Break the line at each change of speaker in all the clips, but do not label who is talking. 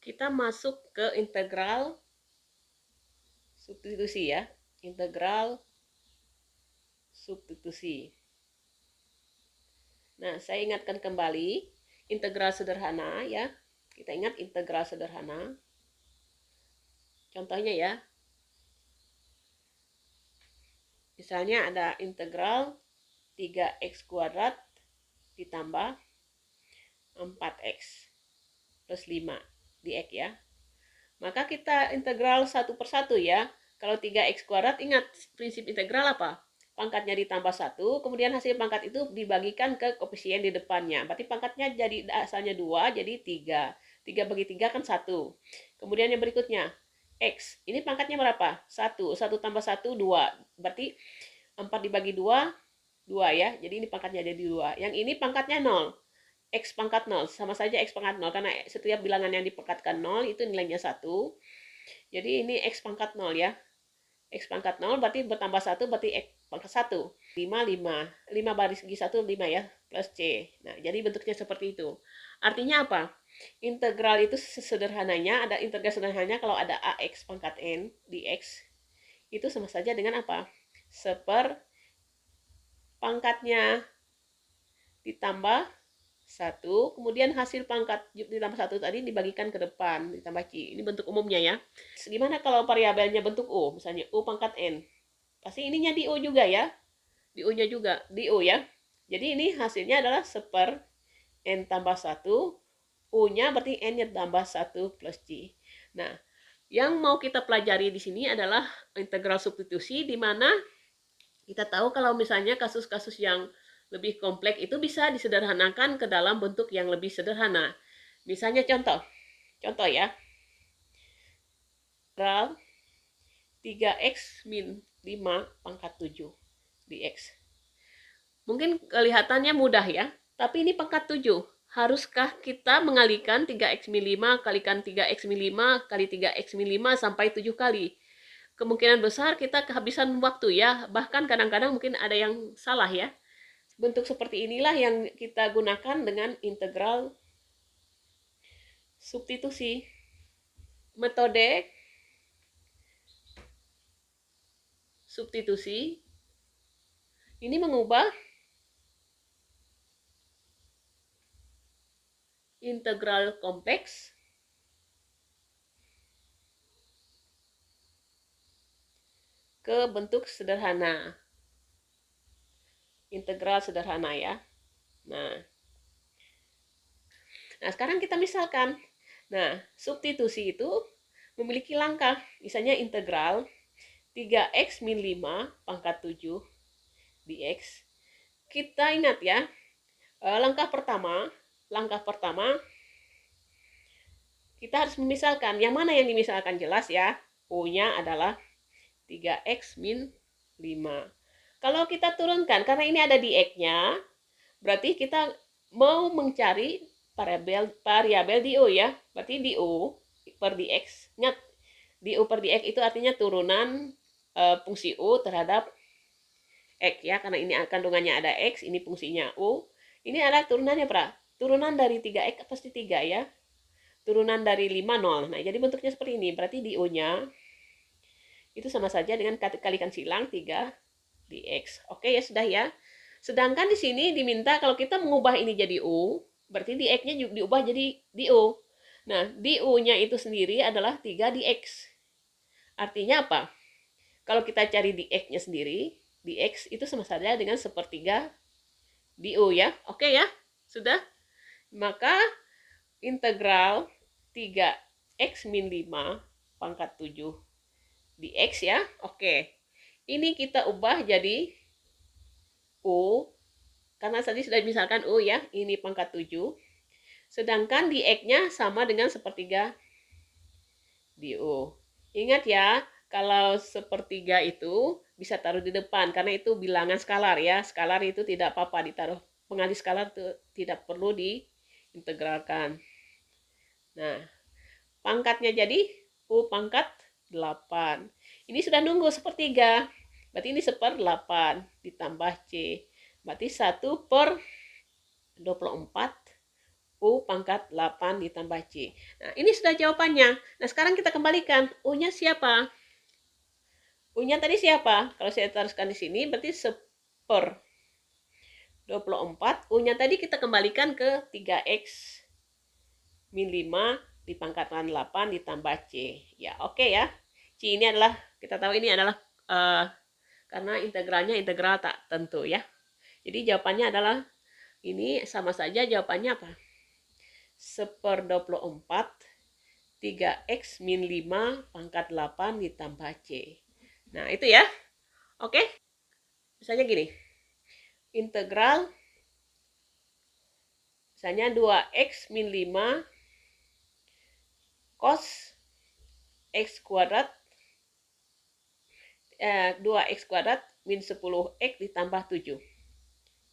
kita masuk ke integral substitusi ya. Integral substitusi. Nah, saya ingatkan kembali integral sederhana ya. Kita ingat integral sederhana. Contohnya ya. Misalnya ada integral 3x kuadrat ditambah 4x plus 5 dx ya. Maka kita integral satu per satu ya. Kalau 3x kuadrat, ingat prinsip integral apa? Pangkatnya ditambah 1, kemudian hasil pangkat itu dibagikan ke koefisien di depannya. Berarti pangkatnya jadi asalnya 2, jadi 3. 3 bagi 3 kan 1. Kemudian yang berikutnya, x. Ini pangkatnya berapa? 1. 1 tambah 1, 2. Berarti 4 dibagi 2, 2 ya. Jadi ini pangkatnya jadi 2. Yang ini pangkatnya 0. X pangkat 0, sama saja X pangkat 0, karena setiap bilangan yang dipangkatkan 0 itu nilainya 1. Jadi ini X pangkat 0 ya. X pangkat 0 berarti bertambah 1, berarti X pangkat 1. 5, 5. 5 baris segi 1, 5 ya, plus C. Nah, jadi bentuknya seperti itu. Artinya apa? Integral itu sederhananya, ada integral sederhananya kalau ada AX pangkat N dx, itu sama saja dengan apa? Seper pangkatnya ditambah 1, kemudian hasil pangkat ditambah 1 tadi dibagikan ke depan, ditambah C. Ini bentuk umumnya ya. Gimana kalau variabelnya bentuk U? Misalnya U pangkat N. Pasti ininya di U juga ya. Di U-nya juga, di U ya. Jadi ini hasilnya adalah seper N tambah 1, U-nya berarti N-nya tambah 1 plus C. Nah, yang mau kita pelajari di sini adalah integral substitusi, di mana kita tahu kalau misalnya kasus-kasus yang lebih kompleks itu bisa disederhanakan ke dalam bentuk yang lebih sederhana. Misalnya contoh ya. Integral 3x min 5 pangkat 7 dx. Mungkin kelihatannya mudah ya, tapi ini pangkat 7. Haruskah kita mengalihkan 3x min 5 kalikan 3x min 5 kali 3x min 5 sampai 7 kali? Kemungkinan besar kita kehabisan waktu ya, bahkan kadang-kadang mungkin ada yang salah ya. Bentuk seperti inilah yang kita gunakan dengan integral substitusi. Metode substitusi ini mengubah integral kompleks ke bentuk sederhana. Integral sederhana ya. Nah, sekarang kita misalkan. Nah, substitusi itu memiliki langkah. Misalnya integral 3x min 5 pangkat 7 dx. Kita ingat ya, langkah pertama kita harus memisalkan. Yang mana yang dimisalkan jelas ya? U-nya adalah 3x min 5. Kalau kita turunkan, karena ini ada di X-nya, berarti kita mau mencari variabel di U ya. Berarti di U per dx. Ingat, di U per dx itu artinya turunan fungsi U terhadap X ya. Karena ini kandungannya ada X, ini fungsinya U. Ini ada turunannya berapa? Turunan dari 3X pasti 3 ya. Turunan dari 5, 0. Nah, jadi bentuknya seperti ini. Berarti di U-nya itu sama saja dengan kalikan silang 3 dx. Oke ya, sudah ya. Sedangkan di sini diminta kalau kita mengubah ini jadi U, berarti di X-nya diubah jadi di U. Nah, di U-nya itu sendiri adalah 3 dx. Artinya apa? Kalau kita cari di X-nya sendiri, di X itu sama saja dengan sepertiga di U ya. Oke ya, sudah. Maka integral 3x min 5 pangkat 7 dx ya. Oke. Ini kita ubah jadi U, karena tadi sudah misalkan U ya, ini pangkat 7. Sedangkan di X-nya sama dengan sepertiga di U. Ingat ya, kalau sepertiga itu bisa taruh di depan, karena itu bilangan skalar ya. Skalar itu tidak apa-apa ditaruh. Pengalih skalar itu tidak perlu diintegralkan. Nah, pangkatnya jadi U pangkat 8. Ini sudah nunggu sepertiga. Berarti ini 1/8 ditambah C. Berarti 1/24 U pangkat 8 ditambah C. Nah, ini sudah jawabannya. Nah, sekarang kita kembalikan. U-nya siapa? U-nya tadi siapa? Kalau saya teruskan di sini, berarti 1/24. U-nya tadi kita kembalikan ke 3X min 5 di pangkatan 8 ditambah C. Ya, oke ya. C ini adalah, kita tahu ini adalah karena integralnya integral tak tentu ya. Jadi jawabannya adalah, ini sama saja jawabannya apa? 1/24 3X min 5 pangkat 8 ditambah C. Nah, itu ya. Oke. Misalnya gini. Integral misalnya 2X min 5 cos X kuadrat 2X kuadrat min 10X ditambah 7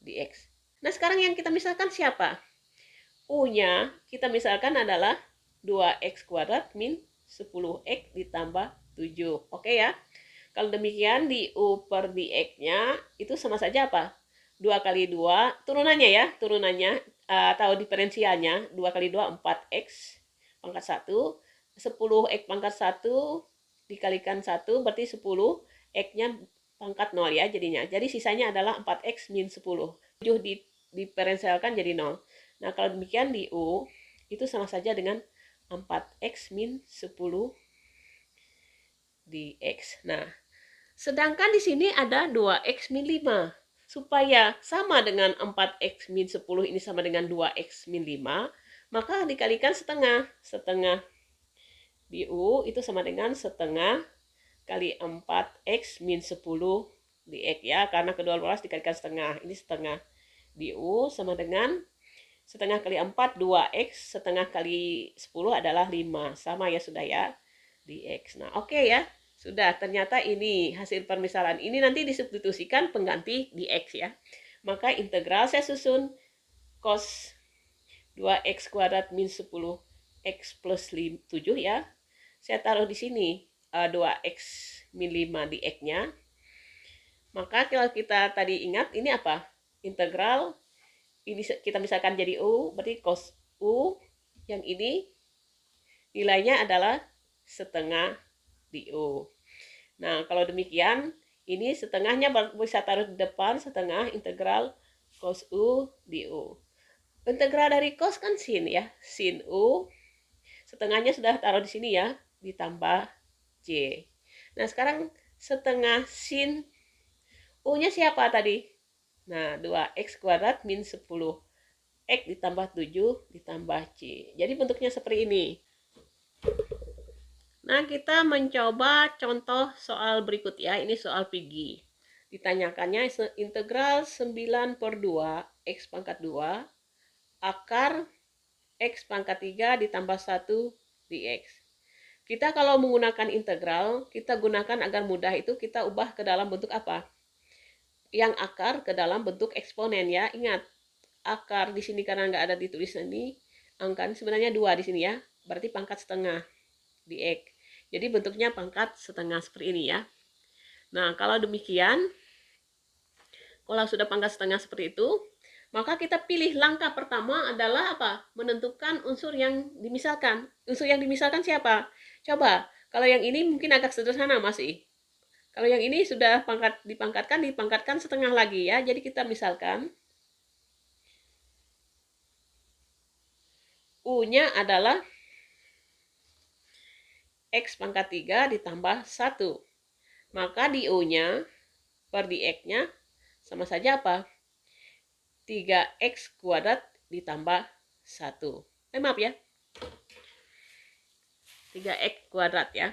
dx. Nah, sekarang yang kita misalkan siapa? U-nya kita misalkan adalah 2X kuadrat min 10X ditambah 7. Oke ya. Kalau demikian di U per dx-nya itu sama saja apa? 2 kali 2, turunannya ya, turunannya atau diferensialnya 2 kali 2 4X pangkat 1, 10X pangkat 1 dikalikan 1 berarti 10X-nya pangkat 0 ya jadinya. Jadi sisanya adalah 4X min 10. 7 diferensialkan jadi 0. Nah, kalau demikian di U itu sama saja dengan 4X min 10 dx. Nah, sedangkan di sini ada 2X min 5. Supaya sama dengan 4X min 10 ini sama dengan 2X min 5, maka dikalikan setengah. Setengah di U itu sama dengan setengah kali 4X min 10 dx ya. Karena kedua belas dikalikan setengah. Ini setengah di U sama dengan setengah kali 4, 2X. Setengah kali 10 adalah 5. Sama ya sudah ya, dx. Nah, oke ya. Sudah, ternyata ini hasil permisalan. Ini nanti disubstitusikan pengganti dx ya. Maka integral saya susun cos 2x kuadrat min 10x plus 7 ya. Saya taruh di sini 2x min 5 dx-nya. Maka kalau kita tadi ingat ini apa? Integral ini kita misalkan jadi U, berarti cos U yang ini nilainya adalah setengah di U. Nah, kalau demikian, ini setengahnya bisa taruh di depan, setengah integral cos U di U. Integral dari cos kan sin ya, sin U. Setengahnya sudah taruh di sini ya, ditambah C. Nah, sekarang setengah sin U-nya siapa tadi? Nah, 2X kuadrat min 10X ditambah 7 ditambah C. Jadi bentuknya seperti ini. Nah, kita mencoba contoh soal berikut ya. Ini soal PG. Ditanyakannya integral 9/2 X pangkat 2 akar X pangkat 3 ditambah 1 dx. Kita kalau menggunakan integral, kita gunakan agar mudah itu kita ubah ke dalam bentuk apa? Yang akar ke dalam bentuk eksponen ya. Ingat, akar di sini karena nggak ada ditulis ini, angka sebenarnya 2 di sini ya. Berarti pangkat setengah dx. Jadi bentuknya pangkat setengah seperti ini ya. Nah, kalau demikian, kalau sudah pangkat setengah seperti itu, maka kita pilih langkah pertama adalah apa? Menentukan unsur yang dimisalkan. Unsur yang dimisalkan siapa? Coba, kalau yang ini mungkin agak sederhana masih. Kalau yang ini sudah dipangkatkan setengah lagi ya. Jadi kita misalkan U-nya adalah X pangkat 3 ditambah 1. Maka di U-nya per dx-nya sama saja apa? 3X kuadrat ditambah 1. Maaf ya. 3X kuadrat ya.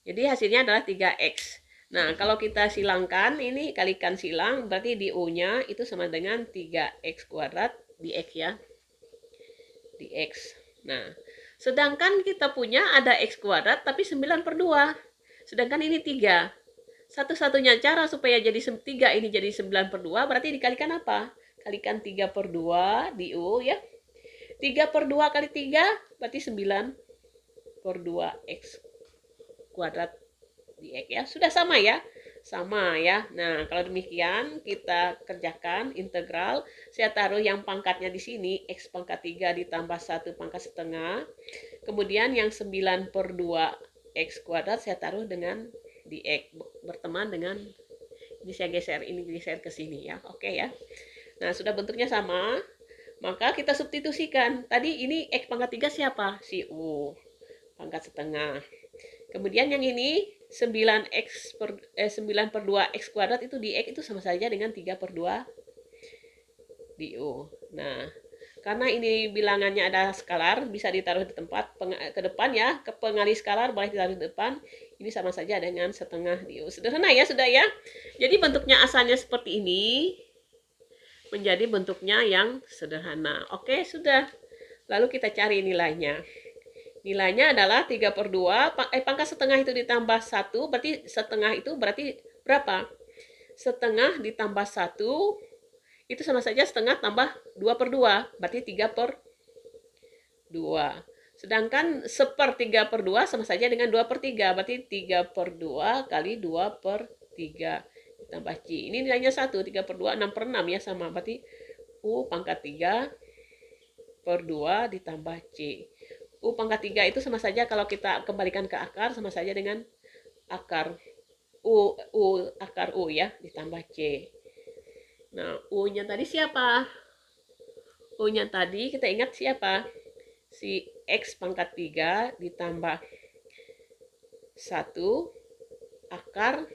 Jadi hasilnya adalah 3X. Nah, kalau kita silangkan, ini kalikan silang, berarti di U-nya itu sama dengan 3X kuadrat dx ya. Dx. Nah, sedangkan kita punya ada X kuadrat, tapi 9/2. Sedangkan ini 3. Satu-satunya cara supaya jadi 3 ini jadi 9/2, berarti dikalikan apa? Kalikan 3/2 di U ya. 3/2 kali 3, berarti 9/2X kuadrat dx ya. Sudah sama ya. sama ya. Nah, kalau demikian kita kerjakan integral. Saya taruh yang pangkatnya di sini, X pangkat 3 ditambah 1 pangkat setengah. Kemudian yang 9 per 2 X kuadrat saya taruh dengan di X, berteman dengan, ini saya geser, ini geser ke sini ya. Oke ya. Nah, sudah bentuknya sama, maka kita substitusikan. Tadi ini X pangkat 3 siapa? Si U pangkat setengah. Kemudian yang ini 9x per 9 per 2x kuadrat itu di X itu sama saja dengan 3 per 2 di U. Nah, karena ini bilangannya ada skalar, bisa ditaruh di tempat ke depan ya, ke pengali skalar boleh ditaruh di depan. Ini sama saja dengan setengah di U. Sederhana ya, sudah ya. Jadi bentuknya asalnya seperti ini, menjadi bentuknya yang sederhana. Oke, sudah. Lalu kita cari nilainya. Nilainya adalah 3 per 2, pangkat setengah itu ditambah 1, berarti setengah itu berarti berapa? Setengah ditambah 1, itu sama saja setengah tambah 2 per 2, berarti 3 per 2. Sedangkan 1/3 per 2 sama saja dengan 2 per 3, berarti 3 per 2 kali 2 per 3 ditambah C. Ini nilainya 1, 3 per 2, 6 per 6 ya, sama. Berarti U pangkat 3 per 2 ditambah C. U pangkat 3 itu sama saja kalau kita kembalikan ke akar, sama saja dengan akar U akar U ya, ditambah C. Nah, U-nya tadi siapa? U-nya tadi kita ingat siapa? Si X pangkat 3 ditambah 1 akar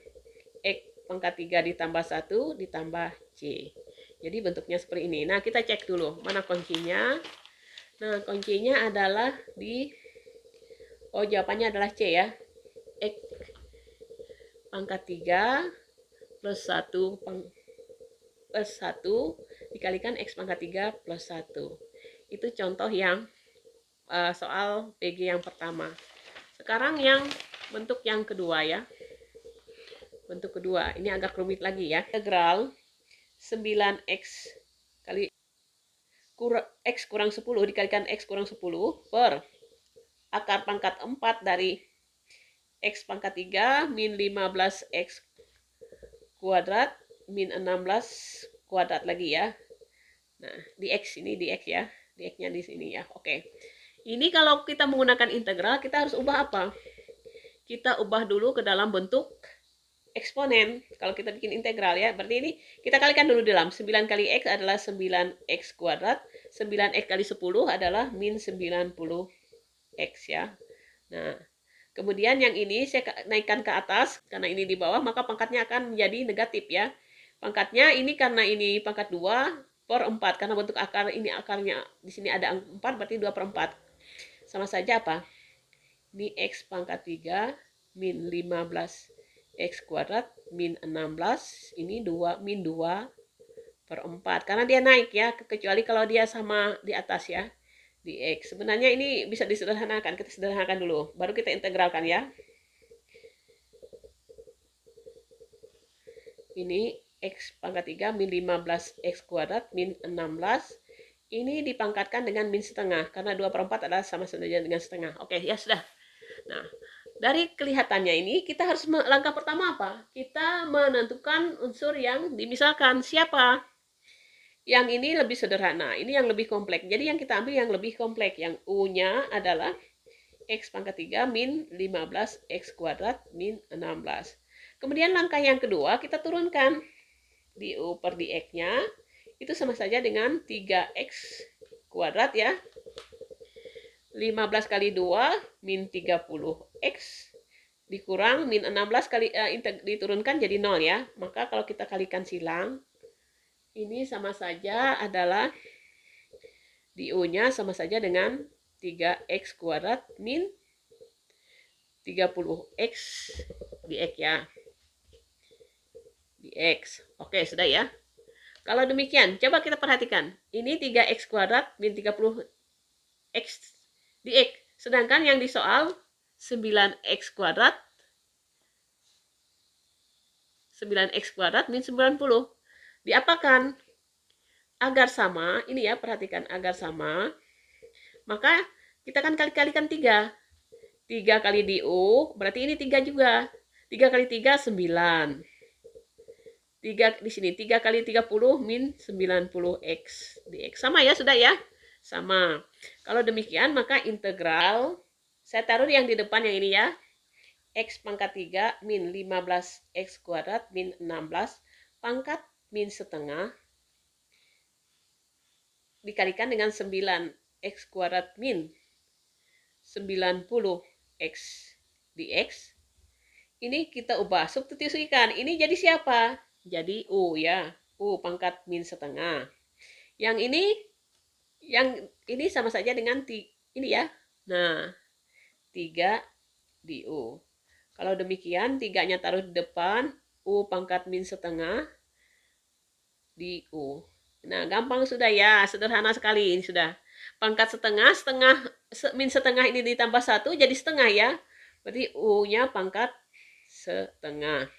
X pangkat 3 ditambah 1 ditambah C. Jadi bentuknya seperti ini. Nah, kita cek dulu mana kuncinya. Nah, kuncinya adalah jawabannya adalah C ya. X pangkat 3 plus 1 dikalikan X pangkat 3 plus 1. Itu contoh yang soal PG yang pertama. Sekarang yang bentuk yang kedua ya. Bentuk kedua, ini agak rumit lagi ya. Integral 9x kali X kurang 10 dikalikan X kurang 10 per akar pangkat 4 dari X pangkat 3 min 15X kuadrat min 16 kuadrat lagi ya. Nah, di X ini di X ya. Di X-nya di sini ya. Oke. Ini kalau kita menggunakan integral, kita harus ubah apa? Kita ubah dulu ke dalam bentuk eksponen. Kalau kita bikin integral ya, berarti ini kita kalikan dulu dalam 9 kali X adalah 9X kuadrat, 9X kali 10 adalah min 90X ya. Nah, kemudian yang ini saya naikkan ke atas, karena ini di bawah, maka pangkatnya akan menjadi negatif ya. Pangkatnya ini karena ini pangkat 2 per 4, karena bentuk akar ini akarnya di sini ada 4, berarti 2 per 4. Sama saja apa? Ini X pangkat 3 min 15 X kuadrat min 16, ini 2 min 2 per 4. Karena dia naik ya, kecuali kalau dia sama di atas ya, di X. Sebenarnya ini bisa disederhanakan, kita sederhanakan dulu, baru kita integralkan ya. Ini X pangkat 3 min 15 X kuadrat min 16. Ini dipangkatkan dengan min setengah, karena 2 per 4 adalah sama saja dengan setengah. Oke, ya sudah. Nah, dari kelihatannya ini, kita harus langkah pertama apa? Kita menentukan unsur yang dimisalkan. Siapa? Yang ini lebih sederhana, ini yang lebih kompleks. Jadi yang kita ambil yang lebih kompleks. Yang U-nya adalah X pangkat 3 min 15 X kuadrat min 16. Kemudian langkah yang kedua, kita turunkan di U per di X-nya. Itu sama saja dengan 3X kuadrat ya. 15 kali 2 min 30X dikurang min 16 kali diturunkan jadi 0 ya. Maka kalau kita kalikan silang, ini sama saja adalah di U-nya sama saja dengan 3X kuadrat min 30X di X ya. Di X. Oke, sudah ya. Kalau demikian, coba kita perhatikan. Ini 3X kuadrat min 30X di X. Sedangkan yang di soal 9X kuadrat 9X kuadrat min 90. Diapakan? Agar sama, ini ya perhatikan, agar sama, maka kita kan kalikan 3. 3 kali di U, berarti ini 3 juga. 3 kali 3, 9. 3 di sini 3 kali 30 min 90x dx. Sama ya, sudah ya? Sama. Kalau demikian maka integral saya taruh yang di depan yang ini ya. X pangkat 3 min 15x kuadrat min 16 pangkat min setengah dikalikan dengan 9x kuadrat min 90x dx. Ini kita ubah, substitusikan. Ini jadi siapa? Jadi U ya. U pangkat min setengah. Yang ini sama saja dengan ini ya. Nah, 3 di U. Kalau demikian, 3-nya taruh di depan, U pangkat min setengah di U. Nah, gampang sudah ya, sederhana sekali ini sudah. Pangkat setengah, min setengah ini ditambah 1 jadi setengah ya. Berarti U-nya pangkat setengah.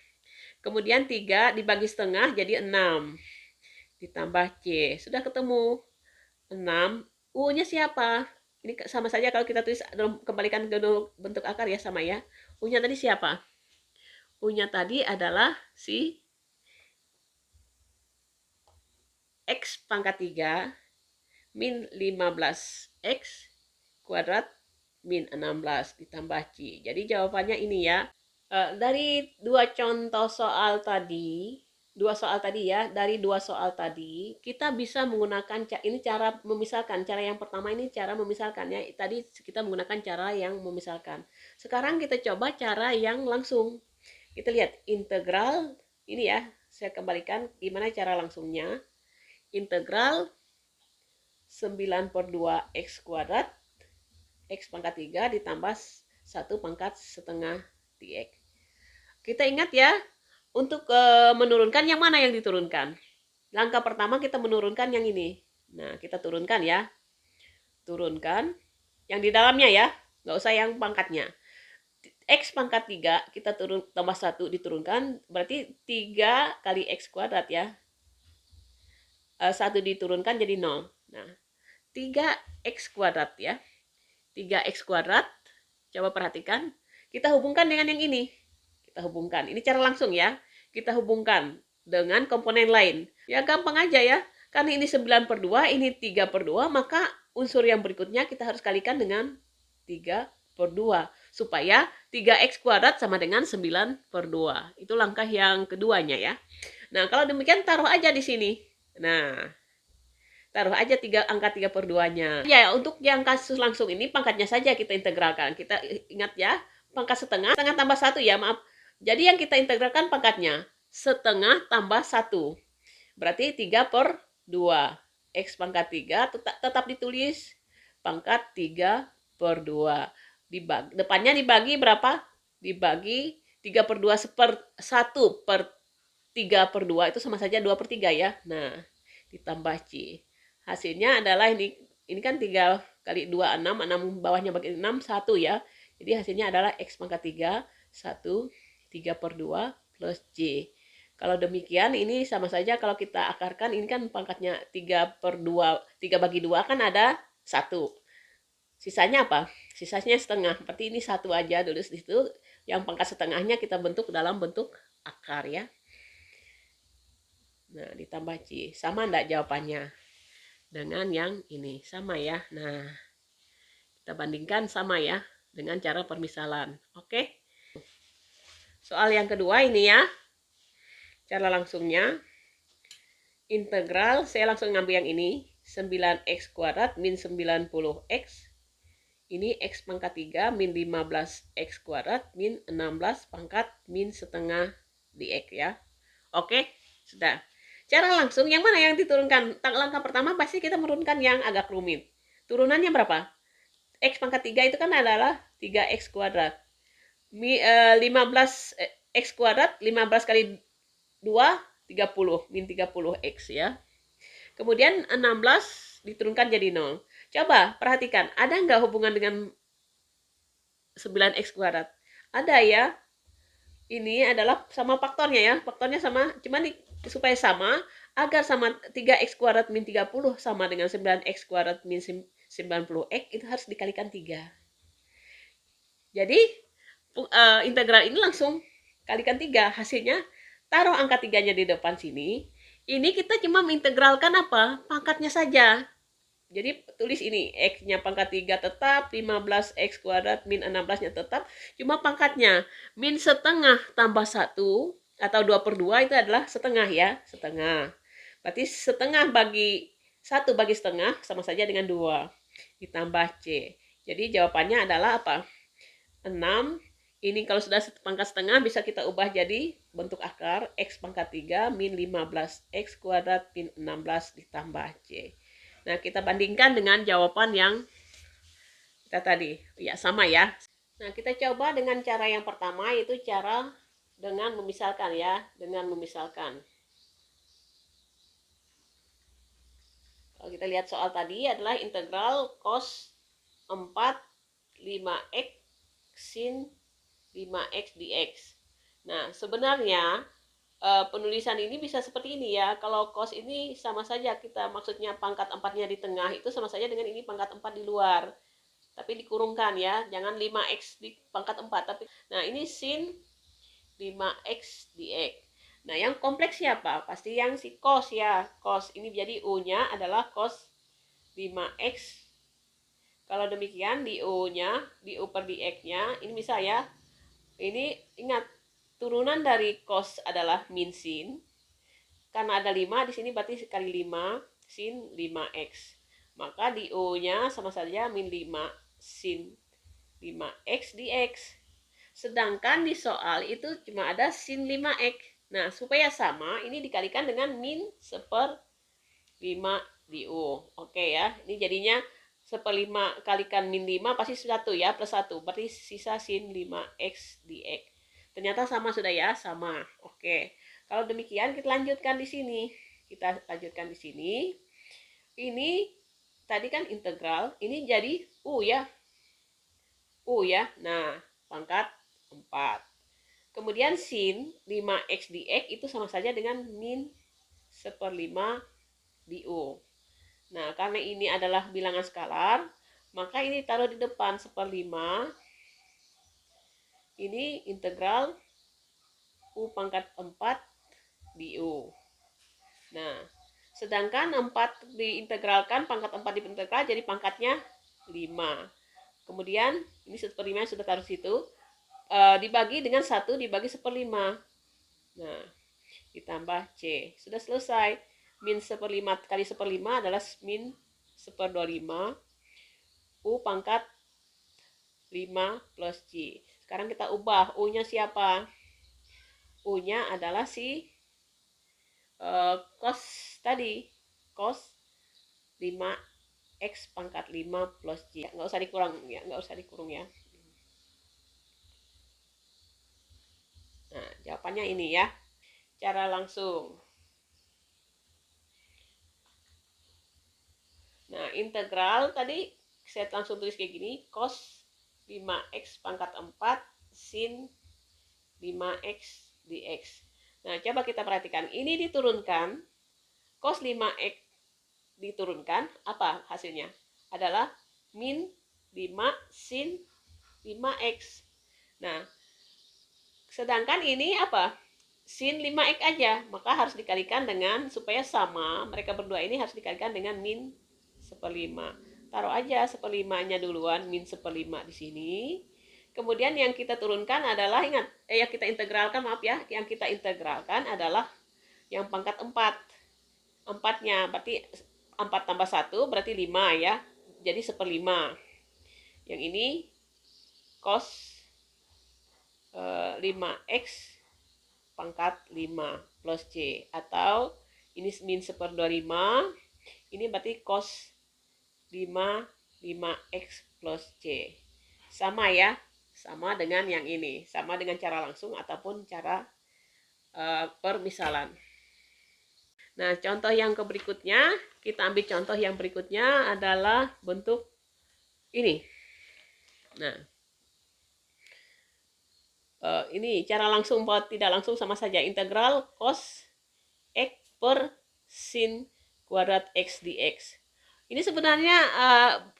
Kemudian 3 dibagi setengah jadi 6. Ditambah C. Sudah ketemu. 6. U-nya siapa? Ini sama saja kalau kita tulis, kembalikan ke bentuk akar ya, sama ya. U-nya tadi siapa? U-nya tadi adalah si X pangkat 3 min 15X kuadrat min 16 ditambah C. Jadi jawabannya ini ya. Dari dua soal tadi ya, dari dua soal tadi kita bisa menggunakan ini cara memisahkan. Cara yang pertama ini cara memisahkan ya. Tadi kita menggunakan cara yang memisahkan. Sekarang kita coba cara yang langsung. Kita lihat integral ini ya. Saya kembalikan gimana cara langsungnya. Integral 9/2 X kuadrat X pangkat 3 ditambah 1 pangkat setengah dx. Kita ingat ya, untuk menurunkan yang mana yang diturunkan? Langkah pertama kita menurunkan yang ini. Nah, kita turunkan ya. Turunkan yang di dalamnya ya, nggak usah yang pangkatnya. X pangkat 3 kita turun tambah 1 diturunkan, berarti 3 kali X kuadrat ya. 1 diturunkan jadi 0. Nah, 3X kuadrat ya. 3X kuadrat, coba perhatikan. Kita hubungkan dengan yang ini. Kita hubungkan. Ini cara langsung ya. Kita hubungkan dengan komponen lain. Ya gampang aja ya. Karena ini 9/2, ini 3/2, maka unsur yang berikutnya kita harus kalikan dengan 3/2. Supaya 3X kuadrat sama dengan 9/2. Itu langkah yang keduanya ya. Nah, kalau demikian taruh aja di sini. Nah, taruh aja angka 3/2-nya. Ya, untuk yang kasus langsung ini pangkatnya saja kita integralkan. Kita ingat ya, pangkat setengah tambah 1 ya, maaf. Jadi yang kita integralkan pangkatnya setengah tambah 1. Berarti 3/2. X pangkat 3 tetap ditulis pangkat 3/2. Depannya dibagi berapa? Dibagi 3/2 1 per 3/2 itu sama saja 2/3 ya. Nah, ditambah C. Hasilnya adalah ini kan 3 kali 2 6, 6 bawahnya bagi 6 1 ya. Jadi hasilnya adalah X pangkat 3 1 3/2 plus C. Kalau demikian ini sama saja kalau kita akarkan, ini kan pangkatnya 3/2, 3 bagi 2 kan ada 1. Sisanya apa? Sisanya setengah. Berarti ini 1 aja tulis di situ. Yang pangkat setengahnya kita bentuk dalam bentuk akar ya. Nah, ditambah C. Sama enggak jawabannya? Dengan yang ini. Sama ya. Nah, kita bandingkan sama ya. Dengan cara permisalan. Oke? Soal yang kedua ini ya. Cara langsungnya. Integral, saya langsung ngambil yang ini. 9X kuadrat min 90X. Ini X pangkat 3 min 15X kuadrat min 16 pangkat min setengah dx ya. Oke? Sudah. Cara langsung, yang mana yang diturunkan? Langkah pertama pasti kita menurunkan yang agak rumit. Turunannya berapa? X pangkat 3 itu kan adalah 3X kuadrat. 15X kuadrat, 15 kali 2, 30. Min 30X ya. Kemudian 16 diturunkan jadi 0. Coba perhatikan, ada nggak hubungan dengan 9X kuadrat? Ada ya. Ini adalah sama faktornya ya. Faktornya sama, cuman supaya sama, agar sama 3X kuadrat min 30 sama dengan 9X kuadrat min 90X, itu harus dikalikan 3. Jadi, integral ini langsung kalikan 3. Hasilnya taruh angka 3-nya di depan sini. Ini kita cuma mengintegralkan apa? Pangkatnya saja. Jadi tulis ini, X-nya pangkat 3 tetap, 15X kuadrat min 16-nya tetap, cuma pangkatnya. Min setengah tambah 1, atau 2/2 itu adalah setengah ya, setengah. Berarti setengah bagi 1 bagi setengah sama saja dengan 2, ditambah C. Jadi jawabannya adalah apa? 6. Ini kalau sudah pangkat setengah bisa kita ubah jadi bentuk akar X pangkat 3 min 15X kuadrat min 16 ditambah C. Nah, kita bandingkan dengan jawaban yang kita tadi. Ya, sama ya. Nah, kita coba dengan cara yang pertama, yaitu cara dengan memisalkan ya. Dengan memisalkan. Kalau kita lihat soal tadi adalah integral cos 4 5x sin 5x dx. Nah, sebenarnya penulisan ini bisa seperti ini ya. Kalau cos ini sama saja, kita maksudnya pangkat 4-nya di tengah, itu sama saja dengan ini pangkat 4 di luar. Tapi dikurungkan ya, jangan 5x di pangkat 4. Tapi, nah ini sin 5x dx. Nah, yang kompleks siapa? Pasti yang si cos ya. Cos ini jadi U-nya adalah cos 5x. Kalau demikian di U-nya, di U per dx-nya, ini bisa ya. Ini ingat, turunan dari cos adalah min sin. Karena ada 5 di sini berarti sekali 5 sin 5x. Maka di U-nya sama saja min 5 sin 5x dx. Sedangkan di soal itu cuma ada sin 5x. Nah, supaya sama, ini dikalikan dengan min 1/5 di U. Oke ya, ini jadinya 1/5 kalikan min 5 pasti 1 ya, plus 1. Berarti sisa sin 5x dx. Ternyata sama sudah ya, sama. Oke. Kalau demikian kita lanjutkan di sini. Kita lanjutkan di sini. Ini tadi kan integral, ini jadi U ya. U ya. Nah, pangkat 4. Kemudian sin 5x dx itu sama saja dengan min 1/5 di U. Nah, karena ini adalah bilangan skalar, maka ini taruh di depan 1/5. Ini integral U pangkat 4 di U. Nah, sedangkan 4 diintegralkan, pangkat 4 diintegral, jadi pangkatnya 5. Kemudian, ini 1/5 sudah taruh situ. Dibagi dengan 1 dibagi 1/5. Nah, ditambah C. Sudah selesai. Min 1/5 kali 1/5 adalah min 1/25 U pangkat 5 plus C. Sekarang kita ubah. U-nya siapa? U-nya adalah si cos tadi. Cos 5x pangkat 5 plus C. Nggak usah dikurang ya. Nggak usah dikurung ya. Nah, jawabannya ini ya. Cara langsung. Nah, integral tadi saya langsung tulis kayak gini, cos 5x pangkat 4 sin 5x dx. Nah, coba kita perhatikan. Ini diturunkan, cos 5x diturunkan, apa hasilnya? Adalah min 5 sin 5x. Nah, sedangkan ini apa? Sin 5x aja, maka harus dikalikan dengan, supaya sama, mereka berdua ini harus dikalikan dengan min 1/5. Taruh aja 1/5-nya duluan, min 1/5 di sini. Kemudian yang kita turunkan adalah, ingat, yang kita integralkan, maaf ya, yang kita integralkan adalah yang pangkat 4. 4-nya, berarti 4 tambah 1 berarti 5 ya. Jadi 1/5. Yang ini cos 5x pangkat 5 plus C. Atau ini min 1/25. Ini berarti cos 5x plus C. Sama ya. Sama dengan yang ini. Sama dengan cara langsung ataupun cara permisalan. Nah, contoh yang berikutnya, kita ambil contoh yang berikutnya adalah bentuk ini. Nah, ini cara langsung atau tidak langsung sama saja. Integral cos x per sin kuadrat x dx. Ini sebenarnya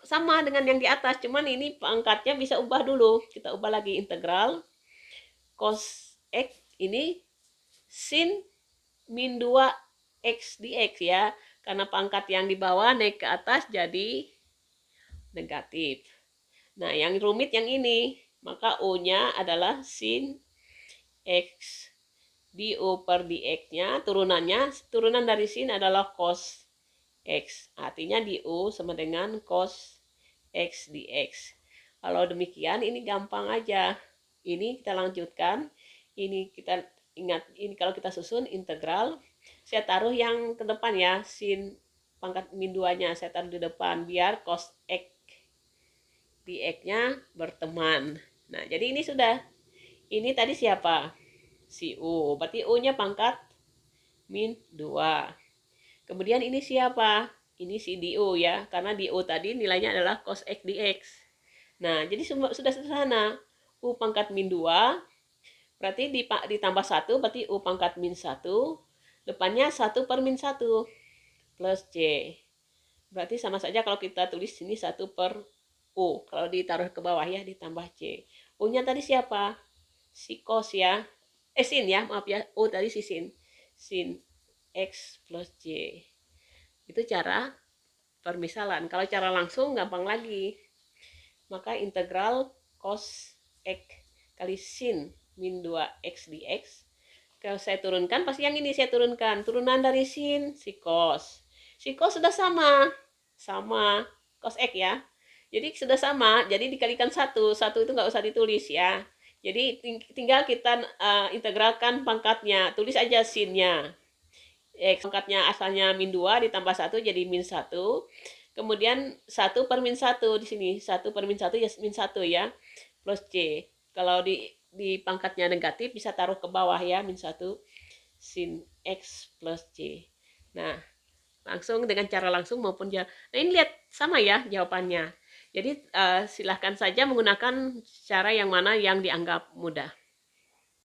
sama dengan yang di atas, cuman ini pangkatnya bisa ubah dulu. Kita ubah lagi, integral cos x ini sin min 2 X dx ya. Karena pangkat yang di bawah naik ke atas jadi negatif. Nah, yang rumit yang ini. Maka U-nya adalah sin X du per dx-nya. Turunan dari sin adalah cos X. Artinya du sama dengan cos X dx. Kalau demikian ini gampang aja. Ini kita lanjutkan. Ini kita ingat, ini kalau kita susun integral, saya taruh yang ke depan ya, sin pangkat min 2-nya saya taruh di depan biar cos X dx-nya berteman. Nah, jadi ini sudah. Ini tadi siapa? Si U. Berarti U-nya pangkat min 2. Kemudian ini siapa? Ini si du ya, karena du tadi nilainya adalah cos X dx. Nah, jadi sudah sederhana. U pangkat min 2, berarti ditambah 1, berarti U pangkat min 1. Depannya 1 per min 1 plus C. Berarti sama saja kalau kita tulis sini 1 per U. Kalau ditaruh ke bawah ya, ditambah C. U-nya tadi siapa? Si cos ya. Sin ya, maaf ya. U tadi si sin. Sin X plus C. Itu cara permisalan. Kalau cara langsung gampang lagi. Maka integral cos X kali sin min 2X dx. Kalau saya turunkan, pasti yang ini saya turunkan. Turunan dari sin, si cos. Si cos sudah sama. Sama cos X ya. Jadi sudah sama, jadi dikalikan 1. 1 itu nggak usah ditulis ya. Jadi tinggal kita integralkan pangkatnya. Tulis aja sinnya. X pangkatnya asalnya min 2 ditambah 1 jadi min 1. Kemudian 1 per min 1 di sini. 1 per min 1 ya min 1 ya. Plus C. Kalau di pangkatnya negatif bisa taruh ke bawah ya, min 1 sin X plus C. Nah, langsung dengan cara langsung maupun Nah, ini lihat sama ya jawabannya. Jadi silahkan saja menggunakan cara yang mana yang dianggap mudah.